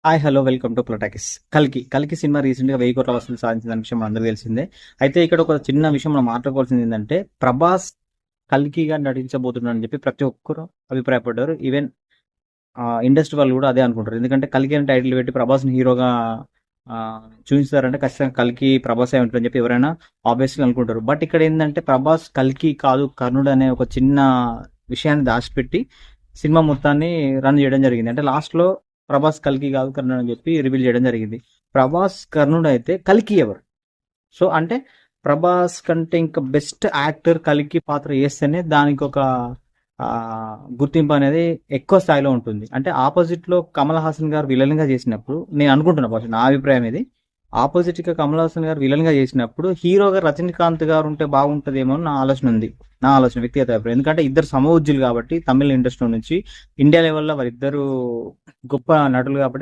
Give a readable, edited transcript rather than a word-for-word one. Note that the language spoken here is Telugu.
హాయ్ హలో వెల్కమ్ టు ప్లటాకిస్. కల్కి సినిమా రీసెంట్గా 1000 కోట్ల వసూలు సాధించిన విషయం అందరికీ తెలిసిందే. అయితే ఇక్కడ ఒక చిన్న విషయం మనం మాట్లాడుకోవాల్సింది ఏంటంటే, ప్రభాస్ కల్కిగా నటించబోతున్నాడని చెప్పి ప్రతి ఒక్కరు అభిప్రాయపడ్డారు. ఈవెన్ ఇండస్ట్రీ వాళ్ళు కూడా అదే అనుకుంటారు. ఎందుకంటే కల్కి అని టైటిల్ పెట్టి ప్రభాస్ని హీరోగా చూపిస్తారంటే ఖచ్చితంగా కల్కి ప్రభాసే ఉంటుందని చెప్పి ఎవరైనా ఆబ్వియస్లీ అనుకుంటారు. బట్ ఇక్కడ ఏంటంటే ప్రభాస్ కల్కి కాదు కర్ణుడు అనే ఒక చిన్న విషయాన్ని దాచిపెట్టి సినిమా మొత్తాన్ని రన్ చేయడం జరిగింది. అంటే లాస్ట్లో ప్రభాస్ కల్కి కాదు కర్ణుడు అని చెప్పి రివీల్ చేయడం జరిగింది. ప్రభాస్ కర్ణుడు అయితే కల్కి ఎవరు? సో అంటే ప్రభాస్ కంటే ఇంకా బెస్ట్ యాక్టర్ కల్కి పాత్ర చేస్తేనే దానికి ఒక గుర్తింపు అనేది ఎక్కువ స్థాయిలో ఉంటుంది. అంటే ఆపోజిట్ లో కమల్ హాసన్ గారు విలన్ గా చేసినప్పుడు నేను అనుకుంటున్నా ఫస్ట్ నా అభిప్రాయం ఇది, ఆపోజిట్ గా కమల్ హాసన్ గారు విలన్ గా చేసినప్పుడు హీరోగా రజనీకాంత్ గారు ఉంటే బాగుంటుందేమో నా ఆలోచన ఉంది. నా ఆలోచన వ్యక్తిగత అభిప్రాయం. ఎందుకంటే ఇద్దరు సమవుజ్జులు కాబట్టి, తమిళ ఇండస్ట్రీ నుంచి ఇండియా లెవెల్లో వారిద్దరు గొప్ప నటులు కాబట్టి